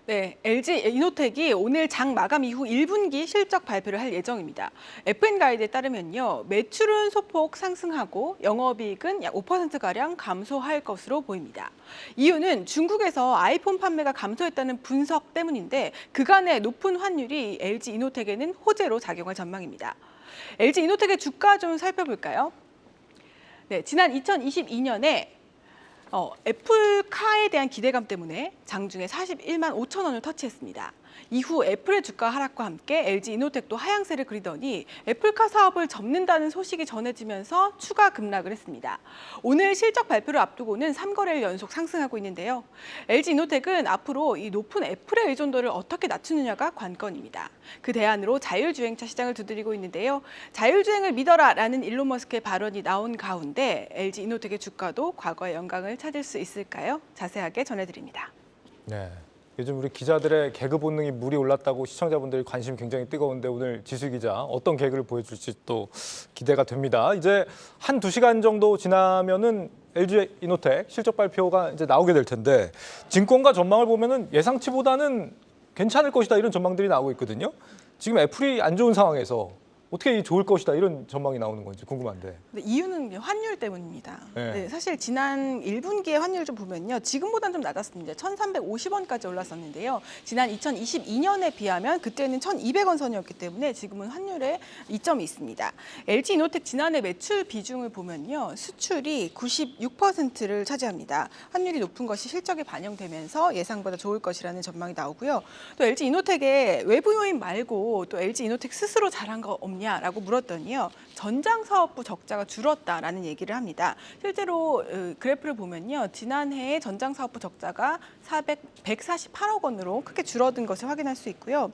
네, LG 이노텍이 오늘 장 마감 이후 1분기 실적 발표를 할 예정입니다. FN가이드에 따르면요, 매출은 소폭 상승하고 영업이익은 약 5%가량 감소할 것으로 보입니다. 이유는 중국에서 아이폰 판매가 감소했다는 분석 때문인데 그간의 높은 환율이 LG 이노텍에는 호재로 작용할 전망입니다. LG 이노텍의 주가 좀 살펴볼까요? 네, 지난 2022년에 애플카에 대한 기대감 때문에 장중에 41만 5천 원을 터치했습니다. 이후 애플의 주가 하락과 함께 LG 이노텍도 하향세를 그리더니 애플카 사업을 접는다는 소식이 전해지면서 추가 급락을 했습니다. 오늘 실적 발표를 앞두고는 3거래일 연속 상승하고 있는데요. LG 이노텍은 앞으로 이 높은 애플의 의존도를 어떻게 낮추느냐가 관건입니다. 그 대안으로 자율주행차 시장을 두드리고 있는데요. 자율주행을 믿어라라는 일론 머스크의 발언이 나온 가운데 LG 이노텍의 주가도 과거의 영광을 찾을 수 있을까요? 자세하게 전해드립니다. 네. 요즘 우리 기자들의 개그 본능이 물이 올랐다고 시청자분들이 관심이 굉장히 뜨거운데 오늘 지수 기자 어떤 개그를 보여줄지 또 기대가 됩니다. 이제 한 2시간 정도 지나면은 LG 이노텍 실적 발표가 이제 나오게 될 텐데 증권가 전망을 보면은 예상치보다는 괜찮을 것이다 이런 전망들이 나오고 있거든요. 지금 애플이 안 좋은 상황에서 어떻게 좋을 것이다 이런 전망이 나오는 건지 궁금한데. 네, 이유는 환율 때문입니다. 네. 네, 사실 지난 1분기의 환율 좀 보면요. 지금보다는 좀 낮았습니다. 1,350원까지 올랐었는데요. 지난 2022년에 비하면 그때는 1,200원 선이었기 때문에 지금은 환율에 이점이 있습니다. LG 이노텍 지난해 매출 비중을 보면요. 수출이 96%를 차지합니다. 환율이 높은 것이 실적에 반영되면서 예상보다 좋을 것이라는 전망이 나오고요. 또 LG 이노텍의 외부 요인 말고 또 LG 이노텍 스스로 잘한 거 없냐라고 물었더니요. 전장 사업부 적자가 줄었다라는 얘기를 합니다. 실제로 그래프를 보면요. 지난해에 전장 사업부 적자가 148억 원으로 크게 줄어든 것을 확인할 수 있고요.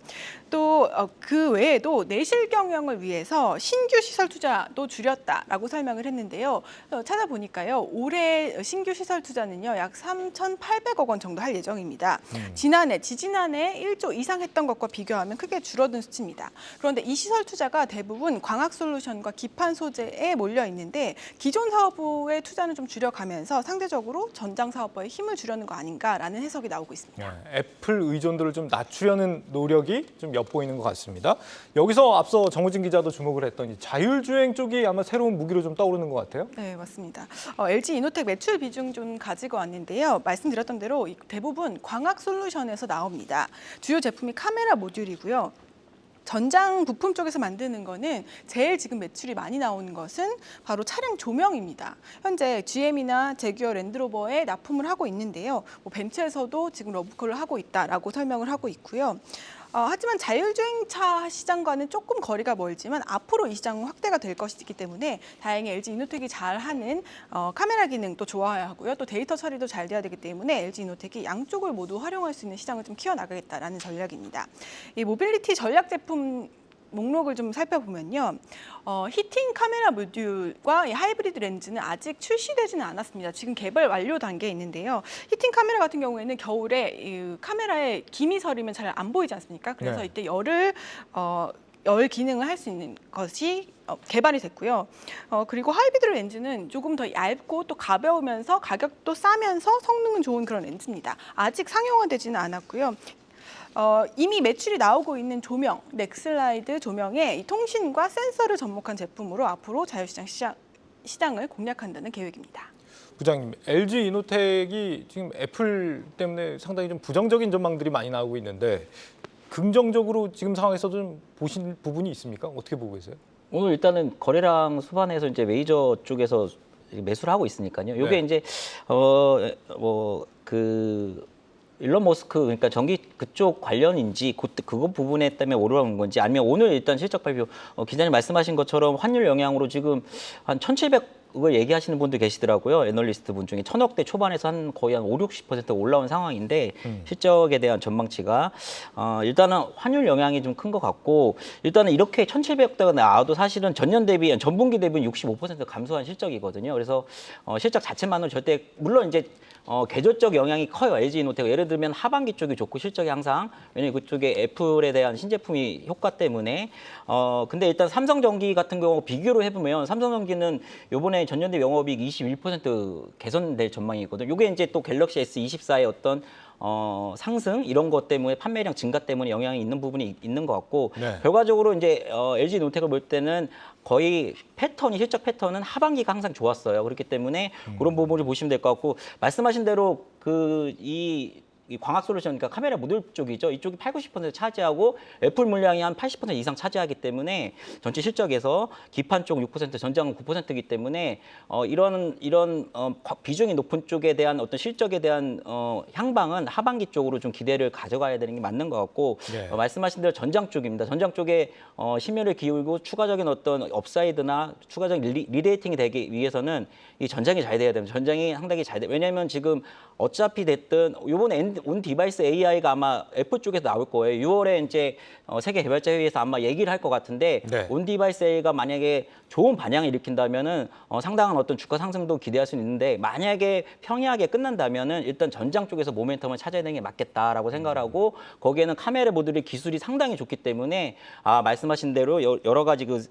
또 그 외에도 내실 경영을 위해서 신규 시설 투자도 줄였다라고 설명을 했는데요. 찾아보니까요. 올해 신규 시설 투자는요. 약 3,800억 원 정도 할 예정입니다. 지지난해 1조 이상 했던 것과 비교하면 크게 줄어든 수치입니다. 그런데 이 시설 투자가 대부분 광학 솔루션과 기판 소재에 몰려 있는데 기존 사업부의 투자는 좀 줄여가면서 상대적으로 전장 사업부의 힘을 주려는 거 아닌가라는 해석이 나오고 있습니다. 네, 애플 의존도를 좀 낮추려는 노력이 좀 엿보이는 것 같습니다. 여기서 앞서 정우진 기자도 주목을 했던 이 자율주행 쪽이 아마 새로운 무기로 좀 떠오르는 것 같아요. 네, 맞습니다. LG 이노텍 매출 비중 좀 가지고 왔는데요. 말씀드렸던 대로 대부분 광학 솔루션에서 나옵니다. 주요 제품이 카메라 모듈이고요. 전장 부품 쪽에서 만드는 거는 제일 지금 매출이 많이 나오는 것은 바로 차량 조명입니다. 현재 GM이나 제규어 랜드로버에 납품을 하고 있는데요. 벤츠에서도 지금 러브콜을 하고 있다라고 설명을 하고 있고요. 하지만 자율주행차 시장과는 조금 거리가 멀지만 앞으로 이 시장은 확대가 될 것이기 때문에 다행히 LG 이노텍이 잘하는 카메라 기능도 좋아야 하고요. 또 데이터 처리도 잘 돼야 되기 때문에 LG 이노텍이 양쪽을 모두 활용할 수 있는 시장을 좀 키워나가겠다라는 전략입니다. 이 모빌리티 전략 제품 목록을 좀 살펴보면요. 히팅 카메라 모듈과 이 하이브리드 렌즈는 아직 출시되지는 않았습니다. 지금 개발 완료 단계에 있는데요. 히팅 카메라 같은 경우에는 겨울에 이 카메라에 김이 서리면 잘 안 보이지 않습니까? 그래서 네. 이때 열 기능을 할 수 있는 것이 개발이 됐고요. 그리고 하이브리드 렌즈는 조금 더 얇고 또 가벼우면서 가격도 싸면서 성능은 좋은 그런 렌즈입니다. 아직 상용화되지는 않았고요. 이미 매출이 나오고 있는 조명, 넥슬라이드 조명의 이 통신과 센서를 접목한 제품으로 앞으로 자율시장을 공략한다는 계획입니다. 부장님, LG 이노텍이 지금 애플 때문에 상당히 좀 부정적인 전망들이 많이 나오고 있는데 긍정적으로 지금 상황에서 좀 보신 부분이 있습니까? 어떻게 보고 계세요? 오늘 일단은 거래량 수반에서 이제 메이저 쪽에서 매수를 하고 있으니까요. 요게 네. 이제 일론 머스크 그러니까 전기 그쪽 관련인지 그거 부분에 때문에 오르는 건지 아니면 오늘 일단 실적 발표 기자님 말씀하신 것처럼 환율 영향으로 지금 한 1,700을 얘기하시는 분들 계시더라고요. 애널리스트 분 중에 1,000억대 초반에서 거의 한 5, 60% 올라온 상황인데 실적에 대한 전망치가 일단은 환율 영향이 좀 큰 것 같고 일단은 이렇게 1,700억대가 나와도 사실은 전분기 대비 65% 감소한 실적이거든요. 그래서 실적 자체만으로 절대 물론 이제 계절적 영향이 커요. LG 이노텍 예를 들면 하반기 쪽이 좋고 실적이 항상 왜냐면 그쪽에 애플에 대한 신제품이 효과 때문에 근데 일단 삼성전기 같은 경우 비교를 해보면 삼성전기는 이번에 전년 대비 영업이익 21% 개선될 전망이거든요. 이게 이제 또 갤럭시 S24의 어떤 상승 이런 것 때문에 판매량 증가 때문에 영향이 있는 부분이 있는 것 같고 네. 결과적으로 이제 LG 노텍을 볼 때는 거의 패턴이 실적 패턴은 하반기가 항상 좋았어요. 그렇기 때문에 그런 부분을 보시면 될 것 같고 말씀하신 대로 이 광학 솔루션, 그러니까 카메라 모듈 쪽이죠. 이쪽이 80~90% 차지하고 애플 물량이 한 80% 이상 차지하기 때문에 전체 실적에서 기판 쪽 6%, 전장은 9%이기 때문에 이런 비중이 높은 쪽에 대한 어떤 실적에 대한 향방은 하반기 쪽으로 좀 기대를 가져가야 되는 게 맞는 것 같고 네. 말씀하신 대로 전장 쪽입니다. 전장 쪽에 심혈을 기울이고 추가적인 어떤 업사이드나 추가적인 리레이팅이 되기 위해서는 이 전장이 잘 돼야 됩니다. 전장이 상당히 잘 돼. 왜냐하면 지금 어차피 됐든 이번에 온 디바이스 AI가 아마 애플 쪽에서 나올 거예요. 6월에 이제 세계 개발자 회의에서 아마 얘기를 할 것 같은데 네. 온 디바이스 AI가 만약에 좋은 반향을 일으킨다면은 상당한 어떤 주가 상승도 기대할 수 있는데 만약에 평이하게 끝난다면은 일단 전장 쪽에서 모멘텀을 찾아야 되는 게 맞겠다라고 생각을 하고 거기에는 카메라 모듈의 기술이 상당히 좋기 때문에 말씀하신 대로 여러 가지 그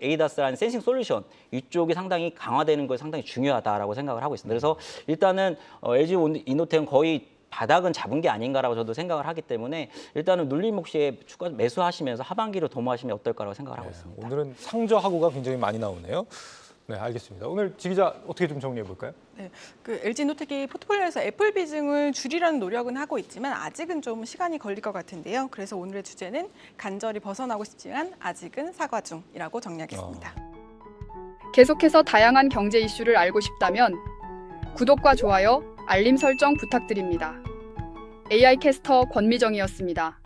ADAS라는 센싱 솔루션 이쪽이 상당히 강화되는 거 상당히 중요하다라고 생각을 하고 있습니다. 그래서 일단은 LG 이노텍은 거의 바닥은 잡은 게 아닌가라고 저도 생각을 하기 때문에 일단은 눌림 몫에 추가 매수하시면서 하반기로 도모하시면 어떨까라고 생각을 하고 있습니다. 오늘은 상저하고가 굉장히 많이 나오네요. 네, 알겠습니다. 오늘 지 기자 어떻게 좀 정리해 볼까요? 네, 그 LG노텍이 포트폴리오에서 애플 비중을 줄이려는 노력은 하고 있지만 아직은 좀 시간이 걸릴 것 같은데요. 그래서 오늘의 주제는 간절히 벗어나고 싶지만 아직은 사과 중이라고 정리하겠습니다. 계속해서 다양한 경제 이슈를 알고 싶다면 구독과 좋아요, 알림 설정 부탁드립니다. AI 캐스터 권미정이었습니다.